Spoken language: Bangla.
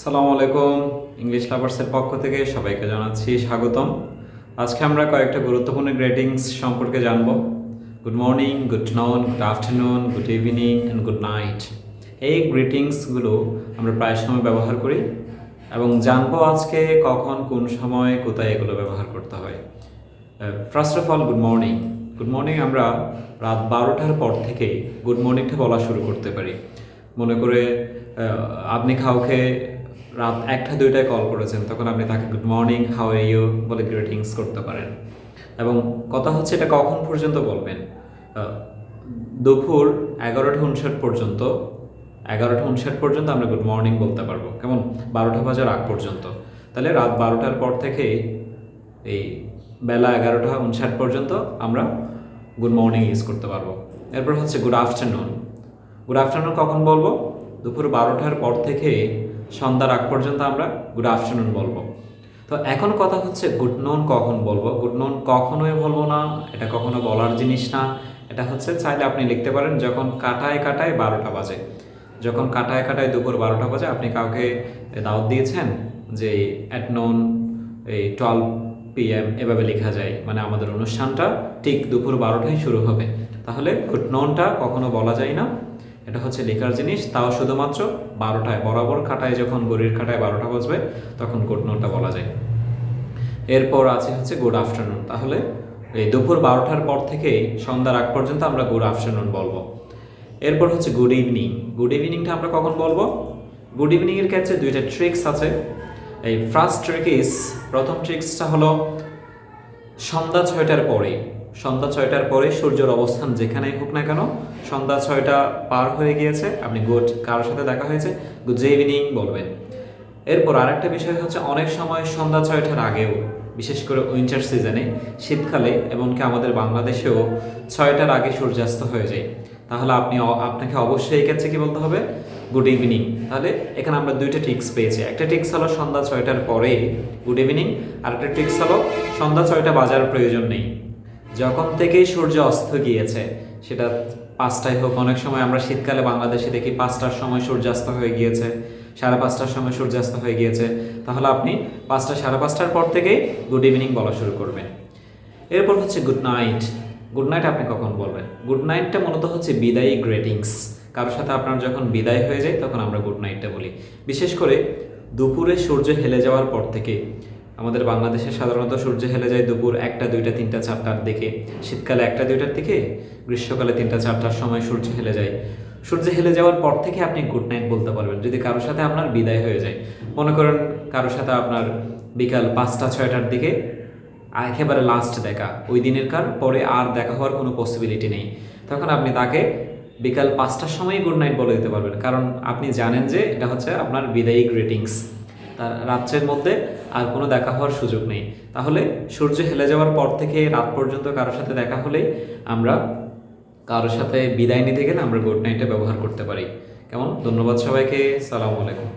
সালামু আলাইকুম। ইংলিশ লাভার্সের পক্ষ থেকে সবাইকে জানাচ্ছি স্বাগতম। আজকে আমরা কয়েকটা গুরুত্বপূর্ণ গ্রেটিংস সম্পর্কে জানব। গুড মর্নিং, গুড নুন, good afternoon, good evening and good night. এই গ্রিটিংসগুলো আমরা প্রায় সময় ব্যবহার করি এবং জানবো আজকে কখন, কোন সময়, কোথায় এগুলো ব্যবহার করতে হয়। First of all, good morning. Good morning আমরা রাত 12টার পর থেকে গুড মর্নিংটা বলা শুরু করতে পারি। মনে করে আপনি কাউকে রাত 1টা-2টায় কল করেছেন, তখন আপনি তাকে good morning, how are you বলে গ্রিটিংস করতে পারেন। এবং কথা হচ্ছে এটা কখন পর্যন্ত বলবেন। দুপুর 11টা 59 পর্যন্ত 11টা 59 পর্যন্ত আমরা গুড মর্নিং বলতে পারবো, কেমন? 12টা বাজার আগ পর্যন্ত। তাহলে রাত 12টার পর থেকে এই বেলা 11টা 59 পর্যন্ত আমরা গুড মর্নিং ইউজ করতে পারবো। এরপর হচ্ছে গুড আফটারনুন। গুড আফটারনুন কখন বলবো? দুপুর 12টার পর থেকে সন্ধ্যার আগ পর্যন্ত আমরা গুড আফটারনুন বলবো। তো এখন কথা হচ্ছে গুড নুন কখন বলবো? গুড নুন কখনোই বলবো না, এটা কখনো বলার জিনিস না। এটা হচ্ছে চাইলে আপনি লিখতে পারেন যখন কাটায় কাটায় 12টা বাজে। যখন কাটায় কাটায় দুপুর 12টা বাজে, আপনি কাউকে দাওয়াত দিয়েছেন যে অ্যাট নুন, এই 12 PM এভাবে লেখা যায়, মানে আমাদের অনুষ্ঠানটা ঠিক দুপুর 12টায় শুরু হবে। তাহলে গুড নুনটা কখনো বলা যায় না, এটা হচ্ছে লেখার জিনিস, তাও শুধুমাত্র 12টায় বরাবর কাটায়, যখন ঘড়ির কাটায় 12টা বাজবে তখন গুড নুনটা বলা যায়। এরপর আছে হচ্ছে গুড আফটারনুন। তাহলে এই দুপুর 12টার পর থেকে সন্ধ্যার আগ পর্যন্ত আমরা গুড আফটারনুন বলবো। এরপর হচ্ছে গুড ইভিনিং। গুড ইভিনিংটা আমরা কখন বলবো? গুড ইভিনিংয়ের ক্ষেত্রে দুইটা ট্রিক্স আছে। এই ফার্স্ট ট্রিক ইজ, প্রথম ট্রিক্সটা হলো সন্ধ্যা 6টার পরে। সন্ধ্যা 6টার পরে সূর্যের অবস্থান যেখানেই হোক না কেন, সন্ধ্যা 6টা পার হয়ে গিয়েছে, আপনি গুড, কারোর সাথে দেখা হয়েছে, গুড ইভিনিং বলবেন। এরপর আরেকটা বিষয় হচ্ছে, অনেক সময় সন্ধ্যা 6টার আগেও, বিশেষ করে উইন্টার সিজনে, শীতকালে, এমনকি আমাদের বাংলাদেশেও 6টার আগে সূর্যাস্ত হয়ে যায়। তাহলে আপনাকে অবশ্যই এই ক্ষেত্রে কি বলতে হবে? Good evening. তাহলে এখানে আমরা দুইটা টিক্স পেয়েছি। একটা টিক্স হলো সন্ধ্যা 6টার পরে গুড ইভিনিং, আর একটা টিক্স হলো সন্ধ্যা 6টা বাজার প্রয়োজন নেই, যখন থেকেই সূর্য অস্ত গিয়েছে, সেটা 5টায় হোক। অনেক সময় আমরা শীতকালে বাংলাদেশে দেখি 5টার সময় সূর্যাস্ত হয়ে গিয়েছে, 5:30টার সময় সূর্যাস্ত হয়ে গিয়েছে। তাহলে আপনি 5টা 5:30টার পর থেকেই গুড ইভিনিং বলা শুরু করবেন। এরপর হচ্ছে গুড নাইট। গুড নাইট আপনি কখন বলবেন? গুড নাইটটা মূলত হচ্ছে বিদায়ী গ্রেটিংস। কারোর সাথে আপনার যখন বিদায় হয়ে যায় তখন আমরা গুড নাইটটা বলি। বিশেষ করে দুপুরে সূর্য হেলে যাওয়ার পর থেকে, আমাদের বাংলাদেশে সাধারণত সূর্য হেলে যায় দুপুর 1টা 2টা 3টা 4টার দিকে, শীতকালে 1টা 2টার দিকে, গ্রীষ্মকালে 3টা 4টার সময় সূর্য হেলে যায়। সূর্য হেলে যাওয়ার পর থেকে আপনি গুড নাইট বলতে পারবেন যদি কারোর সাথে আপনার বিদায় হয়ে যায়। মনে করেন কারোর সাথে আপনার বিকাল 5টা 6টার দিকে একেবারে লাস্ট দেখা, ওই দিনের পরে আর দেখা হওয়ার কোনো পসিবিলিটি নেই, তখন আপনি তাকে বিকাল 5টার সময়ই গুড নাইট বলে দিতে পারবেন, কারণ আপনি জানেন যে এটা হচ্ছে আপনার বিদায়ী গ্রিটিংস, তার রাত্রের মধ্যে আর কোনো দেখা হওয়ার সুযোগ নেই। তাহলে সূর্য হেলে যাওয়ার পর থেকে রাত পর্যন্ত কারোর সাথে দেখা হলেই আমরা, কারোর সাথে বিদায় নিতে গেলে আমরা গুড নাইটটা ব্যবহার করতে পারি। কেমন? ধন্যবাদ সবাইকে। সালামু আলাইকুম।